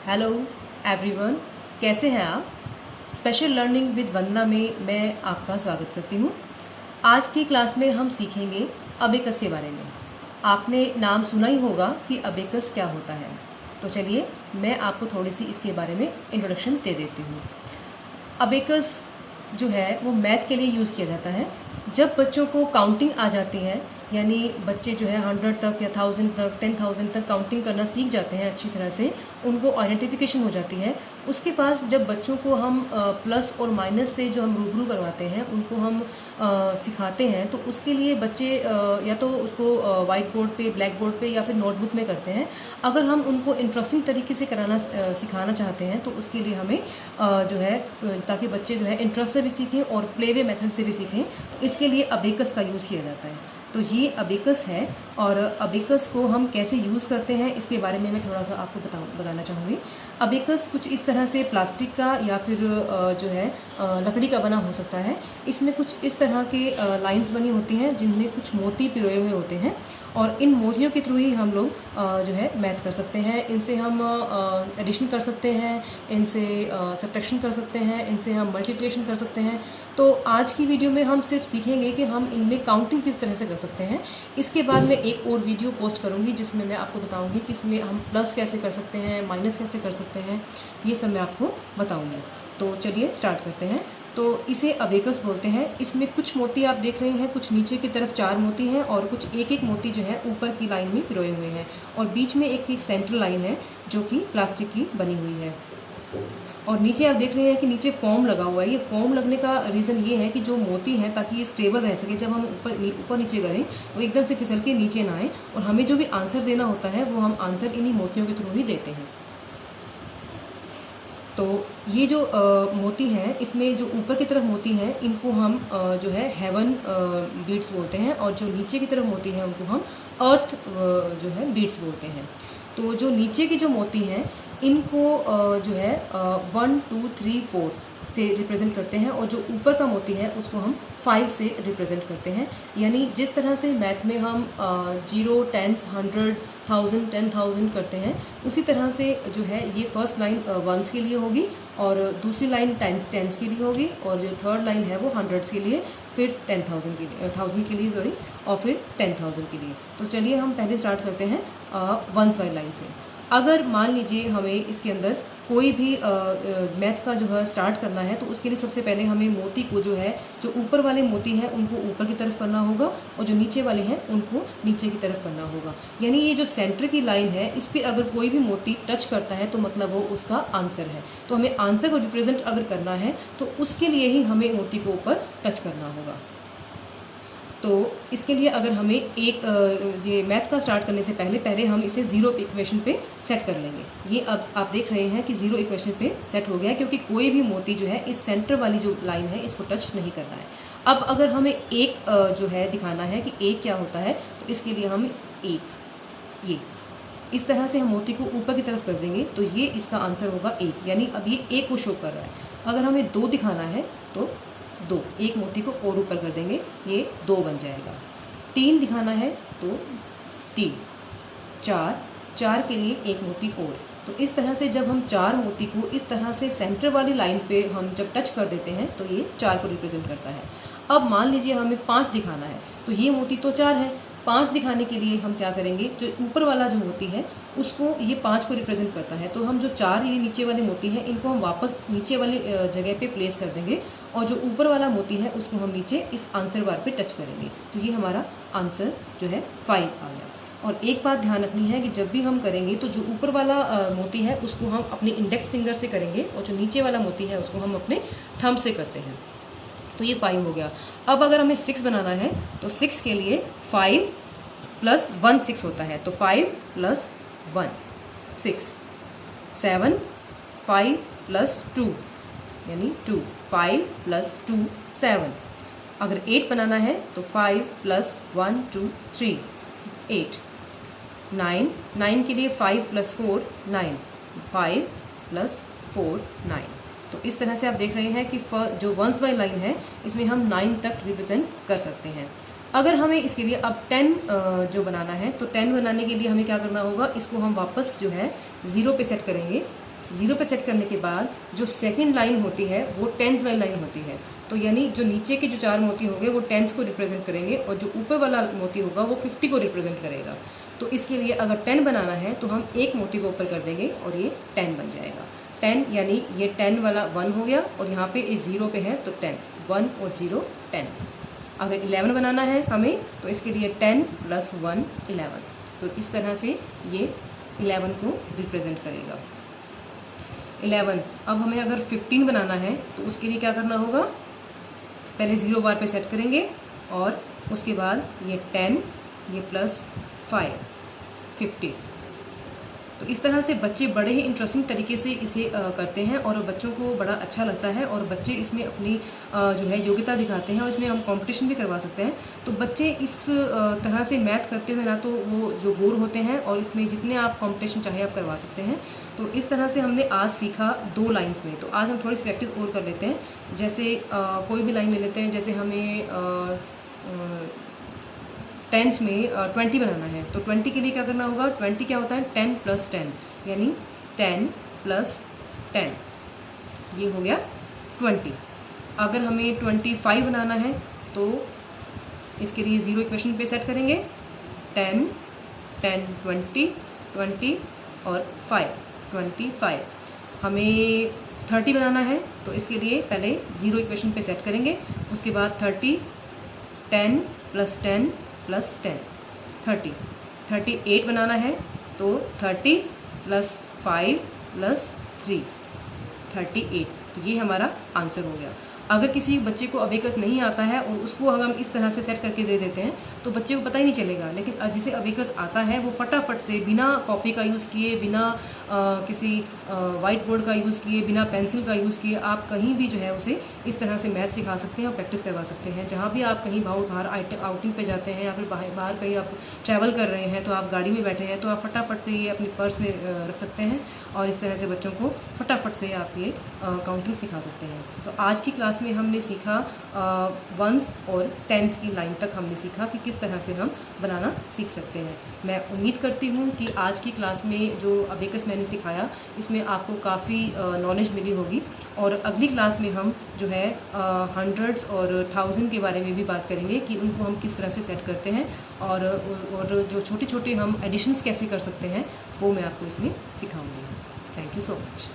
Hello everyone, कैसे हैं आप। स्पेशल लर्निंग विद वंदना में मैं आपका स्वागत करती हूँ। आज की क्लास में हम सीखेंगे अबेकस के बारे में। आपने नाम सुना ही होगा कि अबेकस क्या होता है, तो चलिए मैं आपको थोड़ी सी इसके बारे में इंट्रोडक्शन दे देती हूँ। अबेकस जो है वो मैथ के लिए यूज़ किया जाता है। जब बच्चों को काउंटिंग आ जाती है, यानी बच्चे जो है 100 तक या 1000 तक 10,000 तक काउंटिंग करना सीख जाते हैं अच्छी तरह से, उनको आइडेंटिफिकेशन हो जाती है। उसके पास जब बच्चों को हम प्लस और माइनस से जो हम रूबरू करवाते हैं, उनको हम सिखाते हैं, तो उसके लिए बच्चे या तो उसको वाइट बोर्ड पे, ब्लैक बोर्ड पे या फिर नोटबुक में करते हैं। अगर हम उनको इंटरेस्टिंग तरीके से कराना सिखाना चाहते हैं तो उसके लिए हमें जो है ताकि बच्चे जो है इंटरेस्ट से भी सीखें और प्ले वे मेथड से भी सीखें, तो इसके लिए अबेकस का यूज़ किया जाता है। तो ये अबेकस है, और अबेकस को हम कैसे यूज़ करते हैं इसके बारे में मैं थोड़ा सा आपको बताना चाहूँगी। अबेकस कुछ इस तरह से प्लास्टिक का या फिर जो है लकड़ी का बना हो सकता है। इसमें कुछ इस तरह के लाइंस बनी होती हैं जिनमें कुछ मोती पिरोए हुए होते हैं, और इन मोतियों के थ्रू ही हम लोग जो है मैथ कर सकते हैं। इनसे हम एडिशन कर सकते हैं, इनसे सब्ट्रैक्शन कर सकते हैं, इनसे हम मल्टीप्लिकेशन कर सकते हैं। तो आज की वीडियो में हम सिर्फ सीखेंगे कि हम इनमें काउंटिंग किस तरह से कर सकते हैं। इसके बाद मैं एक और वीडियो पोस्ट करूंगी जिसमें मैं आपको बताऊंगी कि इसमें हम प्लस कैसे कर सकते हैं, माइनस कैसे कर सकते हैं, ये सब मैं आपको बताऊंगी। तो चलिए स्टार्ट करते हैं। तो इसे अबेकस बोलते हैं। इसमें कुछ मोती आप देख रहे हैं, कुछ नीचे की तरफ 4 मोती हैं और कुछ एक एक मोती जो है ऊपर की लाइन में पिरोए हुए हैं, और बीच में एक सेंट्रल लाइन है जो कि प्लास्टिक की बनी हुई है। और नीचे आप देख रहे हैं कि नीचे फोम लगा हुआ है। ये फोम लगने का रीज़न ये है कि जो मोती है, ताकि ये स्टेबल रह सके, जब हम ऊपर नीचे करें वो एकदम से फिसल के नीचे ना आए, और हमें जो भी आंसर देना होता है वो हम आंसर इन्हीं मोतियों के थ्रू ही देते हैं। तो ये जो मोती हैं, इसमें जो ऊपर की तरफ मोती हैं इनको हम जो है हेवन बीड्स बोलते हैं, और जो नीचे की तरफ मोती हैं उनको हम अर्थ जो है बीड्स बोलते हैं। तो जो नीचे के जो मोती हैं इनको जो है 1 2 3 4 से रिप्रेजेंट करते हैं, और जो ऊपर का मोती है उसको हम 5 से रिप्रेजेंट करते हैं। यानी जिस तरह से मैथ में हम 0 10 100 1000 10,000 करते हैं, उसी तरह से जो है ये फर्स्ट लाइन वंस के लिए होगी, और दूसरी लाइन टेंस के लिए होगी, और जो थर्ड लाइन है वो हंड्रेड्स के लिए, फिर 10,000 के लिए, 1000 के लिए सॉरी, और फिर 10,000 के लिए। तो चलिए हम पहले स्टार्ट करते हैं वंस वाली लाइन से। अगर मान लीजिए हमें इसके अंदर कोई भी मैथ का जो है स्टार्ट करना है, तो उसके लिए सबसे पहले हमें मोती को जो है, जो ऊपर वाले मोती हैं उनको ऊपर की तरफ करना होगा, और जो नीचे वाले हैं उनको नीचे की तरफ करना होगा। यानी ये जो सेंटर की लाइन है, इस पर अगर कोई भी मोती टच करता है तो मतलब वो उसका आंसर है। तो हमें आंसर को रिप्रेजेंट अगर करना है तो उसके लिए ही हमें मोती को ऊपर टच करना होगा। तो इसके लिए अगर हमें ये मैथ का स्टार्ट करने से पहले हम इसे ज़ीरो इक्वेशन पे सेट कर लेंगे। ये अब आप देख रहे हैं कि ज़ीरो इक्वेशन पे सेट हो गया है, क्योंकि कोई भी मोती जो है इस सेंटर वाली जो लाइन है इसको टच नहीं करना है। अब अगर हमें एक जो है दिखाना है कि एक क्या होता है, तो इसके लिए हम एक, ये इस तरह से हम मोती को ऊपर की तरफ कर देंगे, तो ये इसका आंसर होगा एक। यानी अब ये एक को शो कर रहा है। अगर हमें दो दिखाना है तो दो, एक मोती को और ऊपर कर देंगे, ये 2 बन जाएगा। 3 दिखाना है तो 3, 4 के लिए एक मोती और। तो इस तरह से जब हम 4 मोती को इस तरह से सेंटर वाली लाइन पे हम जब टच कर देते हैं तो ये 4 को रिप्रेजेंट करता है। अब मान लीजिए हमें 5 दिखाना है, तो ये मोती तो 4 है। 5 दिखाने के लिए हम क्या करेंगे, जो ऊपर वाला जो मोती है उसको, ये 5 को रिप्रेजेंट करता है, तो हम जो 4 ये नीचे वाले मोती हैं इनको हम वापस नीचे वाली जगह पे प्लेस कर देंगे, और जो ऊपर वाला मोती है उसको हम नीचे इस आंसर बार पे टच करेंगे। तो ये हमारा आंसर जो है 5 आ गया। और एक बात ध्यान रखनी है कि जब भी हम करेंगे तो जो ऊपर वाला मोती है उसको हम अपने इंडेक्स फिंगर से करेंगे, और जो नीचे वाला मोती है उसको हम अपने थंब से करते हैं। तो ये 5 हो गया। अब अगर हमें 6 बनाना है तो 6 के लिए 5 + 1 6 होता है, तो 5 + 1 6, 7 5 + 2 यानी 2, 5 + 2 7। अगर 8 बनाना है तो 5 + 1 2 3 8, 9 के लिए 5 + 4 9, 5 + 4 9। तो इस तरह से आप देख रहे हैं कि जो वंस वाली लाइन है इसमें हम 9 तक रिप्रेजेंट कर सकते हैं। अगर हमें इसके लिए अब 10 जो बनाना है, तो 10 बनाने के लिए हमें क्या करना होगा, इसको हम वापस जो है 0 पे सेट करेंगे, 0 पे सेट करने के बाद जो सेकंड लाइन होती है वो टेंस वाली लाइन होती है। तो यानी जो नीचे के जो 4 मोती होंगे वो टेंस को रिप्रेजेंट करेंगे और जो ऊपर वाला मोती होगा वो 50 को रिप्रेजेंट करेगा। तो इसके लिए अगर 10 बनाना है तो हम एक मोती को ऊपर कर देंगे और ये 10 बन जाएगा। 10 यानी ये 10 वाला 1 हो गया और यहाँ पे इस 0 पे है तो 10, 1 और 0 10। अगर 11 बनाना है हमें तो इसके लिए 10 + 1 11। तो इस तरह से ये 11 को रिप्रेजेंट करेगा। 11 अब हमें अगर 15 बनाना है तो उसके लिए क्या करना होगा, पहले 0 बार पे सेट करेंगे और उसके बाद ये 10 ये +5 50। तो इस तरह से बच्चे बड़े ही इंटरेस्टिंग तरीके से इसे करते हैं और बच्चों को बड़ा अच्छा लगता है और बच्चे इसमें अपनी जो है योग्यता दिखाते हैं और इसमें हम कंपटीशन भी करवा सकते हैं। तो बच्चे इस तरह से मैथ करते हुए ना तो वो जो बोर होते हैं और इसमें जितने आप कंपटीशन चाहे आप करवा सकते हैं। तो इस तरह से हमने आज सीखा 2 लाइन्स में। तो आज हम थोड़ी सी प्रैक्टिस और कर लेते हैं। जैसे कोई भी लाइन ले लेते हैं, जैसे हमें टेंस में 20 बनाना है तो 20 के लिए क्या करना होगा, 20 क्या होता है 10 + 10 यानी 10 + 10 ये हो गया 20। अगर हमें 25 बनाना है तो इसके लिए 0 इक्वेशन पे सेट करेंगे, 10 10 20 20 और 5 25। हमें 30 बनाना है तो इसके लिए पहले 0 इक्वेशन पे सेट करेंगे, उसके बाद 30 10 + 10 + 10 30। 38 बनाना है तो 30 + 5 + 3 38। तो ये हमारा आंसर हो गया। अगर किसी बच्चे को अबेकस नहीं आता है और उसको अगर हम इस तरह से सेट करके दे देते हैं तो बच्चे को पता ही नहीं चलेगा, लेकिन जिसे अबेकस आता है वो फटाफट से बिना कॉपी का यूज़ किए, बिना किसी वाइट बोर्ड का यूज़ किए, बिना पेंसिल का यूज़ किए आप कहीं भी जो है उसे इस तरह से मैथ सिखा सकते हैं और प्रैक्टिस करवा सकते हैं। जहाँ भी आप कहीं बाहर आउटिंग पे जाते हैं या फिर बाहर कहीं आप ट्रैवल कर रहे हैं तो आप गाड़ी में बैठे हैं तो आप फटाफट से ये अपनी पर्स में रख सकते हैं और इस तरह से बच्चों को फटाफट से आप ये काउंटिंग सिखा सकते हैं। तो आज की क्लास में हमने सीखा 1s और 10s की लाइन तक हमने सीखा कि किस तरह से हम बनाना सीख सकते हैं। मैं उम्मीद करती हूँ कि आज की क्लास में जो अबेकस मैंने सिखाया इसमें आपको काफ़ी नॉलेज मिली होगी और अगली क्लास में हम जो है 100s और 1000 के बारे में भी बात करेंगे कि उनको हम किस तरह से सेट करते हैं और जो छोटे छोटे हम एडिशंस कैसे कर सकते हैं वो मैं आपको इसमें सिखाऊंगी। Thank you so much.